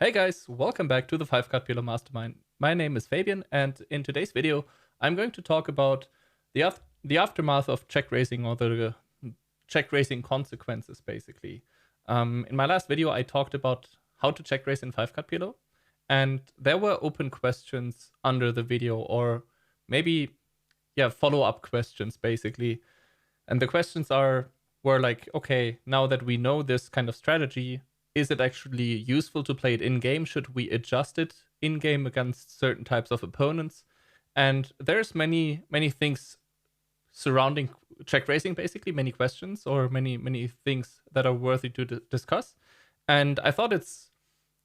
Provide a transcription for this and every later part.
Hey guys, welcome back to the 5 Card Pillow Mastermind. My name is Fabian, and in today's video, I'm going to talk about the aftermath of check raising, or the check raising consequences, basically. In my last video, I talked about how to check raise in 5 Card Pillow, and there were open questions under the video, or maybe, follow-up questions, basically. And the questions were like, okay, now that we know this kind of strategy, is it actually useful to play it in-game? Should we adjust it in-game against certain types of opponents? And there's many things surrounding check raising, basically, many questions or many things that are worthy to discuss. And I thought it's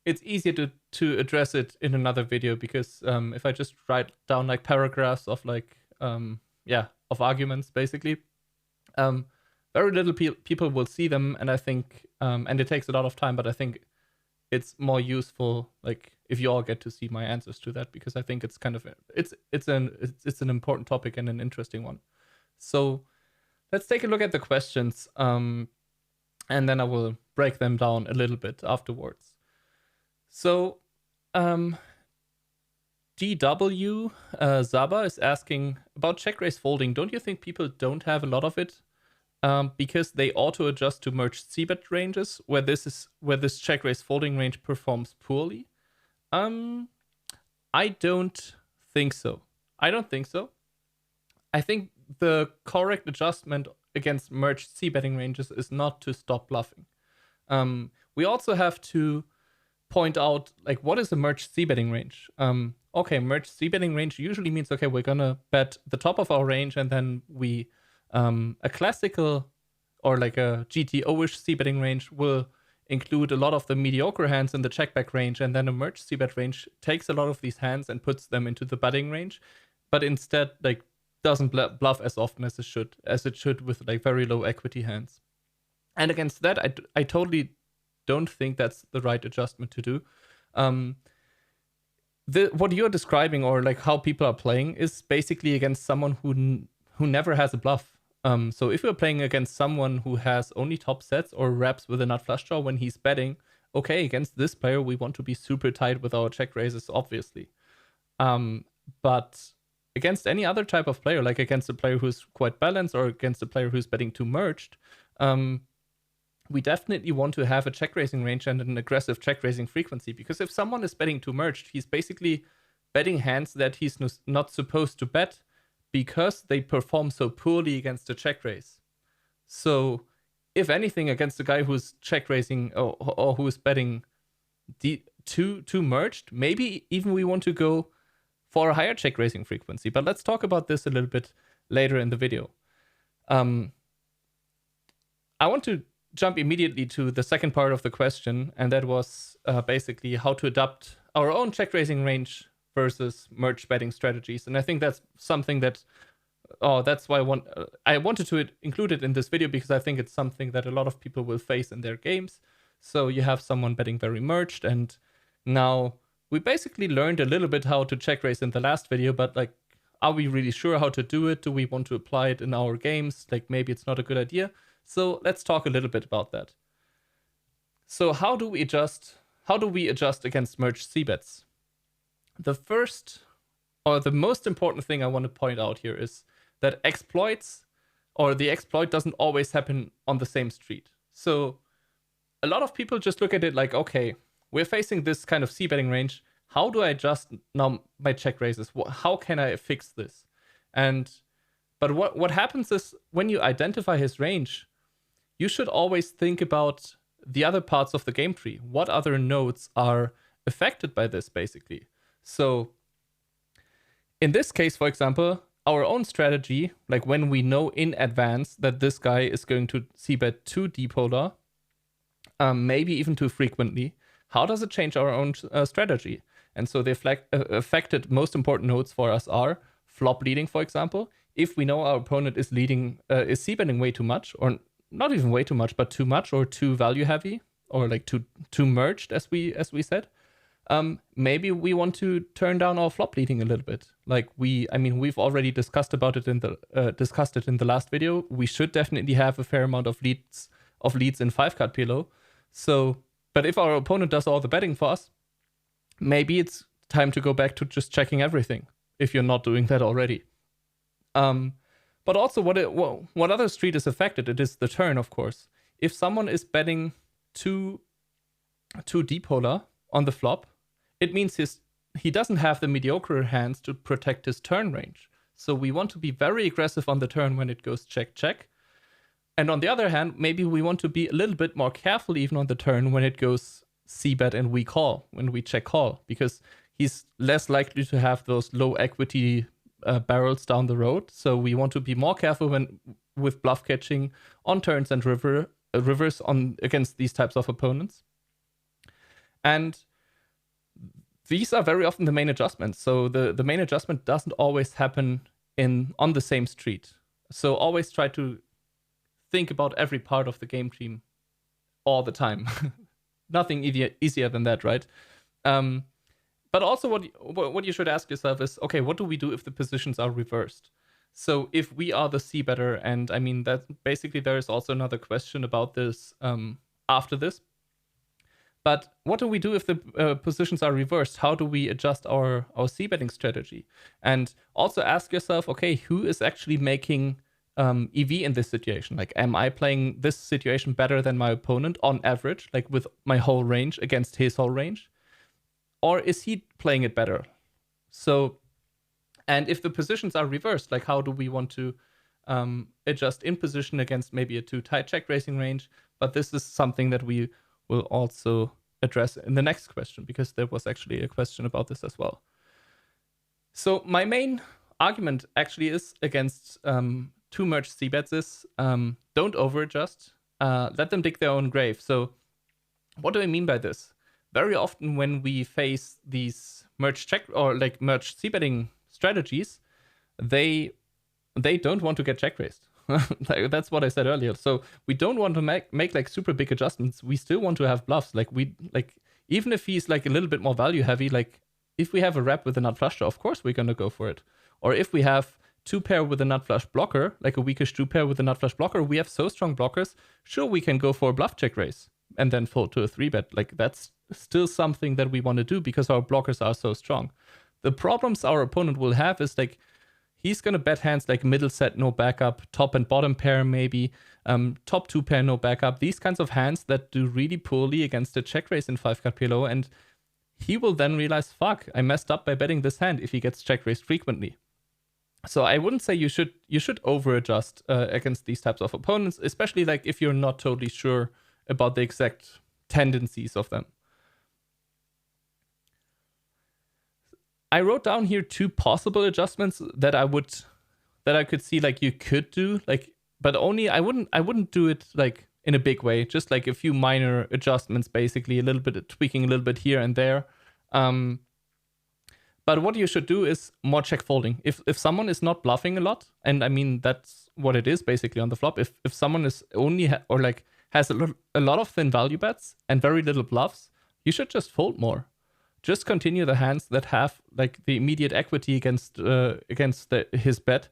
easier to address it in another video, because if I just write down like paragraphs of of arguments, basically, very little people will see them, and I think, and it takes a lot of time, but I think it's more useful, like, if you all get to see my answers to that, because I think it's kind of it's an important topic and an interesting one. So let's take a look at the questions, and then I will break them down a little bit afterwards. So, DW Zaba is asking about check raise folding. Don't you think people don't have a lot of it? Because they auto-adjust to merged c-bet ranges, where this check raise folding range performs poorly. I don't think so. I think the correct adjustment against merged c-betting ranges is not to stop bluffing. We also have to point out, like, what is a merged c-betting range? Okay, merged c-betting range usually means, okay, we're gonna bet the top of our range, and then we a classical or like a GTO-ish c-betting range will include a lot of the mediocre hands in the check-back range, and then a merged c-bet range takes a lot of these hands and puts them into the betting range, but instead, like, doesn't bluff as often as it should with like very low equity hands. And against that, I totally don't think that's the right adjustment to do. What you're describing, or like how people are playing, is basically against someone who never has a bluff. So if you're playing against someone who has only top sets or wraps with a nut flush draw when he's betting, okay, against this player we want to be super tight with our check raises, obviously. But against any other type of player, like against a player who's quite balanced or against a player who's betting too merged, we definitely want to have a check raising range and an aggressive check raising frequency, because if someone is betting too merged, he's basically betting hands that he's not supposed to bet, because they perform so poorly against the check raise. So, if anything, against a guy who's check raising or who's betting too merged, maybe even we want to go for a higher check raising frequency. But let's talk about this a little bit later in the video. I want to jump immediately to the second part of the question, and that was basically how to adapt our own check raising range versus merge betting strategies. And I think that's something that, that's why I wanted to include it in this video, because I think it's something that a lot of people will face in their games. So you have someone betting very merged, and now we basically learned a little bit how to check raise in the last video, but like, are we really sure how to do it? Do we want to apply it in our games? Like, maybe it's not a good idea. So let's talk a little bit about that. So how do we adjust against merged c-bets? The first, or the most important thing I want to point out here is that the exploit doesn't always happen on the same street. So a lot of people just look at it like, okay, we're facing this kind of c-betting range. How do I adjust now my check raises? How can I fix this? But what happens is, when you identify his range, you should always think about the other parts of the game tree. What other nodes are affected by this, basically? So in this case, for example, our own strategy, like when we know in advance that this guy is going to c-bet too depolar, maybe even too frequently, how does it change our own strategy? And so the affected most important nodes for us are flop leading, for example. If we know our opponent is c-betting way too much, or not even way too much, but too much, or too value heavy, or like too merged, as we said, maybe we want to turn down our flop leading a little bit. Like we've already discussed it in the last video. We should definitely have a fair amount of leads in 5 Card Pillow. So, but if our opponent does all the betting for us, maybe it's time to go back to just checking everything if you're not doing that already. But also, what other street is affected? It is the turn, of course. If someone is betting two depolar on the flop, it means he doesn't have the mediocre hands to protect his turn range. So we want to be very aggressive on the turn when it goes check, check. And on the other hand, maybe we want to be a little bit more careful even on the turn when it goes c-bet and we call, when we check call, because he's less likely to have those low equity barrels down the road. So we want to be more careful with bluff catching on turns and rivers against these types of opponents. And these are very often the main adjustments. So the main adjustment doesn't always happen on the same street. So always try to think about every part of the game team all the time. Nothing easier than that, right? But also what you should ask yourself is, okay, what do we do if the positions are reversed? So if we are the c-better, and I mean, that basically there is also another question about this after this. But what do we do if the positions are reversed? How do we adjust our c-betting strategy? And also ask yourself, okay, who is actually making EV in this situation? Like, am I playing this situation better than my opponent on average, like with my whole range against his whole range? Or is he playing it better? So, and if the positions are reversed, like how do we want to adjust in position against maybe a too tight check raising range? But this is something that we will also address in the next question, because there was actually a question about this as well. So my main argument actually is against two merged c-bets is don't over-adjust, let them dig their own grave. So what do I mean by this? Very often when we face these merged check or like merged c-betting strategies, they don't want to get check raised. That's what I said earlier. So we don't want to make like super big adjustments. We still want to have bluffs. Like even if he's like a little bit more value heavy, like if we have a rep with a nut flush draw, of course we're gonna go for it. Or if we have two pair with a nut flush blocker, like a weakish two pair with a nut flush blocker, we have so strong blockers. Sure, we can go for a bluff check raise and then fold to a 3-bet. Like that's still something that we want to do because our blockers are so strong. The problems our opponent will have is like he's going to bet hands like middle set, no backup, top and bottom pair maybe, top 2 pair, no backup. These kinds of hands that do really poorly against a check raise in 5-card PLO. And he will then realize, fuck, I messed up by betting this hand if he gets check raised frequently. So I wouldn't say you should over adjust against these types of opponents, especially like if you're not totally sure about the exact tendencies of them. I wrote down here 2 possible adjustments that I could see like you could do, like, but only I wouldn't do it like in a big way, just like a few minor adjustments, basically a little bit of tweaking a little bit here and there. But what you should do is more check folding. If someone is not bluffing a lot, and I mean that's what it is basically on the flop. If someone is only has a lot of thin value bets and very little bluffs, you should just fold more. Just continue the hands that have like the immediate equity against his bet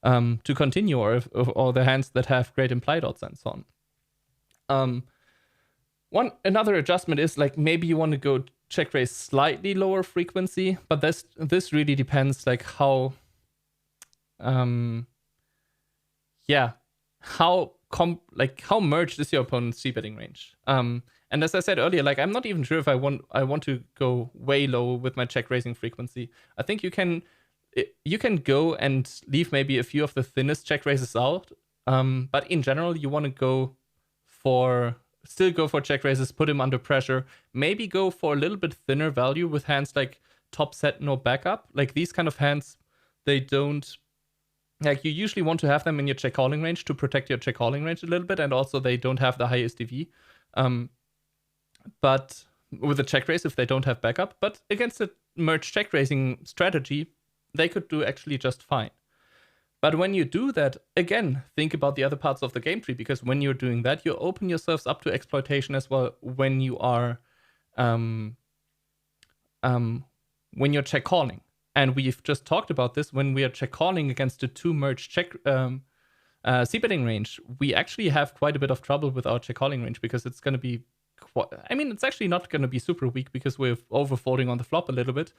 to continue, or the hands that have great implied odds and so on. Another adjustment is like maybe you want to go check raise slightly lower frequency, but this really depends like how merged is your opponent's c-betting range. And as I said earlier, like I'm not even sure if I want to go way low with my check raising frequency. I think you can go and leave maybe a few of the thinnest check raises out. But in general, you want to still go for check raises, put him under pressure, maybe go for a little bit thinner value with hands like top set, no backup. Like these kind of hands, they don't, like you usually want to have them in your check calling range to protect your check calling range a little bit. And also they don't have the highest EV. But with a check raise, if they don't have backup, but against a merge check raising strategy, they could do actually just fine. But when you do that, again, think about the other parts of the game tree, because when you're doing that, you open yourselves up to exploitation as well when you are when you're check calling. And we've just talked about this when we are check calling against a 2 merge check c-betting range. We actually have quite a bit of trouble with our check calling range because it's going to be I mean, it's actually not going to be super weak because we're overfolding on the flop a little bit.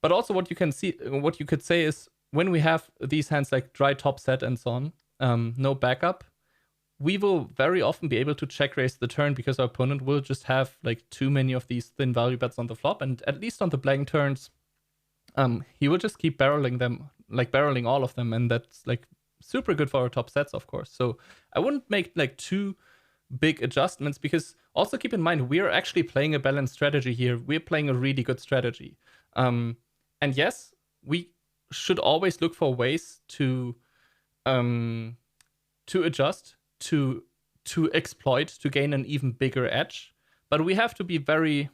But also what you could say is when we have these hands like dry top set and so on, no backup, we will very often be able to check raise the turn because our opponent will just have like too many of these thin value bets on the flop. And at least on the blank turns, he will just keep barreling them, like barreling all of them. And that's like super good for our top sets, of course. So I wouldn't make like too big adjustments because also keep in mind, we're actually playing a balanced strategy here. We're playing a really good strategy. And yes, we should always look for ways to adjust, to exploit, to gain an even bigger edge. But we have to be very,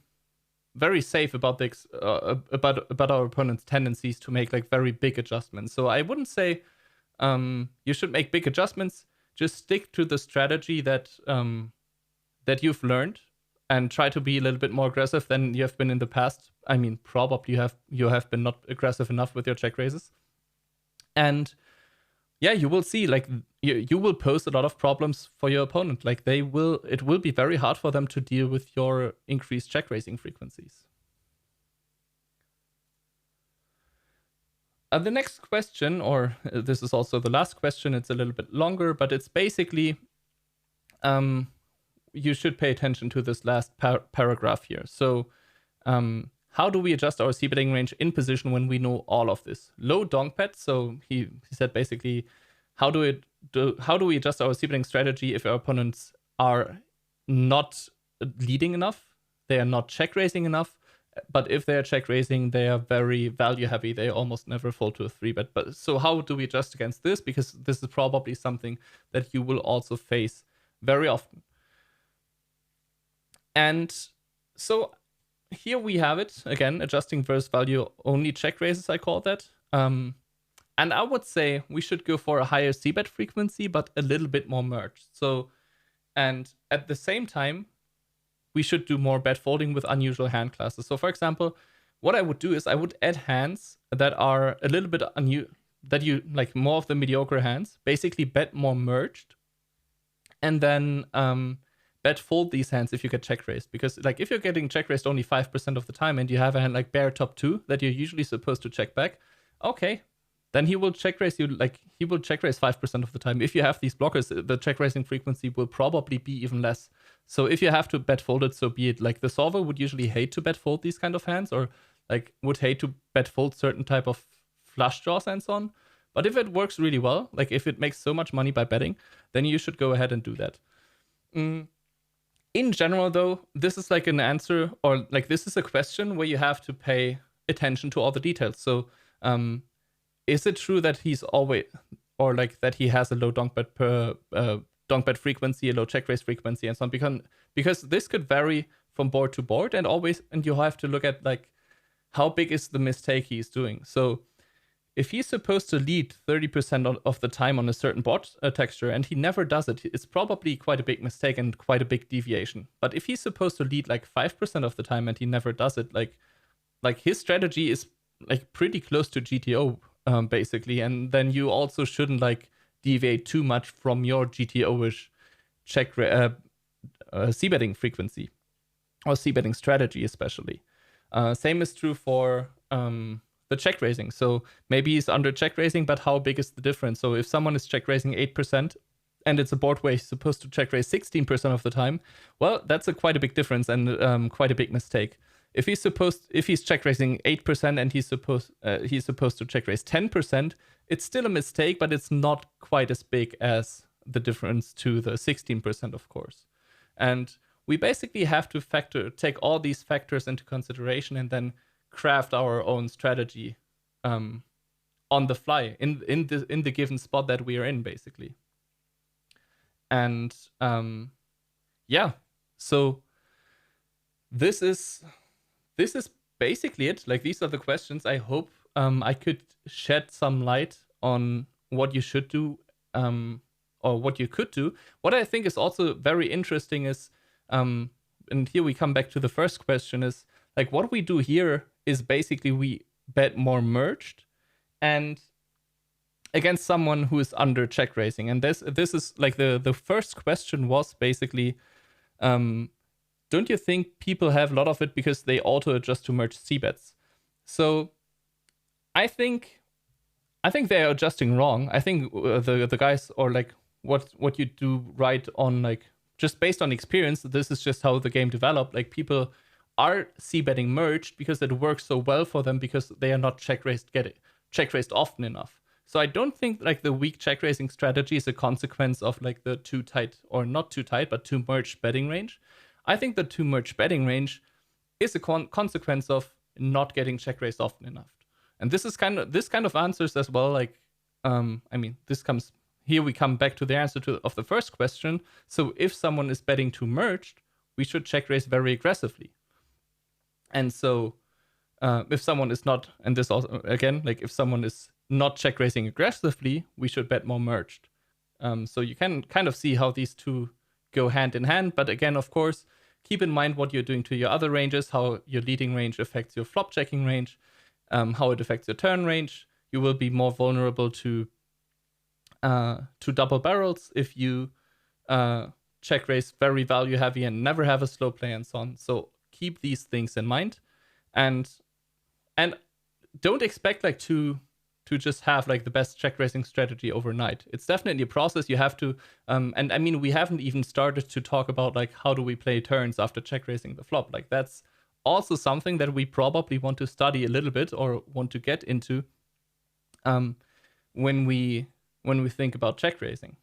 very safe about about our opponent's tendencies to make like very big adjustments. So I wouldn't say you should make big adjustments. Just stick to the strategy that you've learned and try to be a little bit more aggressive than you have been in the past. I mean, probably you have been not aggressive enough with your check raises. And yeah, you will see like you will pose a lot of problems for your opponent. Like it will be very hard for them to deal with your increased check raising frequencies. The next question, or this is also the last question, it's a little bit longer, but it's basically you should pay attention to this last paragraph here. So how do we adjust our c-betting range in position when we know all of this? Low donk bet. So he said basically, how do we adjust our c-betting strategy if our opponents are not leading enough, they are not check raising enough, but if they are check raising, they are very value heavy. They almost never fold to a 3-bet. But so how do we adjust against this? Because this is probably something that you will also face very often. And so here we have it again, adjusting versus value only check raises, I call that. And I would say we should go for a higher c-bet frequency, but a little bit more merged. So, and at the same time, we should do more bet folding with unusual hand classes. So for example, what I would do is I would add hands that are a little bit that you like more of the mediocre hands, basically bet more merged, and then bet fold these hands if you get check raised. Because like if you're getting check raised only 5% of the time and you have a hand like bear top 2 that you're usually supposed to check back, okay, then he will check raise you, like he will check raise 5% of the time. If you have these blockers, the check raising frequency will probably be even less. So if you have to bet fold it, so be it. Like the solver would usually hate to bet fold these kind of hands, or like would hate to bet fold certain type of flush draws and so on. But if it works really well, like if it makes so much money by betting, then you should go ahead and do that. In general, though, this is like an answer, or like this is a question where you have to pay attention to all the details. So is it true that he's always, or like that he has a low donk bet frequency, a low check raise frequency, and so on? Because this could vary from board to board, and you have to look at like how big is the mistake he's doing. So if he's supposed to lead 30% of the time on a certain board texture and he never does it, it's probably quite a big mistake and quite a big deviation. But if he's supposed to lead like 5% of the time and he never does it, like his strategy is like pretty close to GTO basically, and then you also shouldn't like deviate too much from your GTO-ish check c-betting frequency or c-betting strategy especially. Same is true for the check raising. So maybe he's under check raising, but how big is the difference? So if someone is check raising 8% and it's a board where he's supposed to check raise 16% of the time, well, that's quite a big difference and quite a big mistake. If he's check raising 8% and he's supposed to check raise 10%, it's still a mistake, but it's not quite as big as the difference to the 16%, of course. And we basically have to take all these factors into consideration and then craft our own strategy on the fly in the given spot that we are in, basically. And yeah, so this is basically it. Like, these are the questions. I hope I could shed some light on what you should do or what you could do. What I think is also very interesting is, and here we come back to the first question, is like what we do here is basically we bet more merged and against someone who is under check raising. And this is like the first question was basically, don't you think people have a lot of it because they auto adjust to merge C bets? So I think they are adjusting wrong. I think the guys, or like what you do right on, like just based on experience, this is just how the game developed. Like people are C betting merged because it works so well for them because they are not check raised often enough. So I don't think like the weak check raising strategy is a consequence of like the too tight, or not too tight, but too merged betting range. I think the too merged betting range is a consequence of not getting check raised often enough. And this kind of answers as well. Like, I mean, here we come back to the answer of the first question. So if someone is betting too merged, we should check raise very aggressively. And so if someone is not, and this also, again, like if someone is not check raising aggressively, we should bet more merged. So you can kind of see how these two go hand in hand. But again, of course, keep in mind what you're doing to your other ranges, how your leading range affects your flop checking range, how it affects your turn range. You will be more vulnerable to double barrels if you check raise very value heavy and never have a slow play and so on. So keep these things in mind, and don't expect like to just have like the best check raising strategy overnight. It's definitely a process. You have to, and I mean, we haven't even started to talk about like how do we play turns after check raising the flop. Like that's also something that we probably want to study a little bit or want to get into when we think about check raising.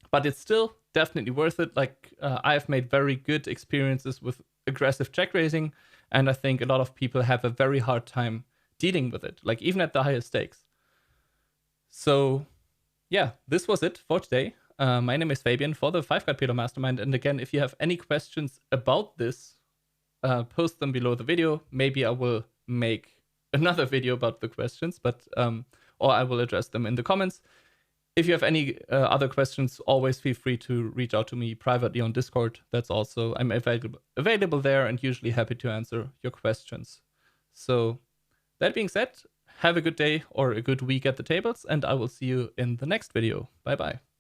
But it's still definitely worth it. Like I've made very good experiences with aggressive check raising, and I think a lot of people have a very hard time dealing with it, like even at the highest stakes. So yeah, this was it for today. My name is Fabian for the 5 Card Pillow Mastermind. And again, if you have any questions about this, post them below the video. Maybe I will make another video about the questions, but or I will address them in the comments. If you have any other questions, always feel free to reach out to me privately on Discord. That's also, I'm available there and usually happy to answer your questions. So that being said, have a good day or a good week at the tables, and I will see you in the next video. Bye bye.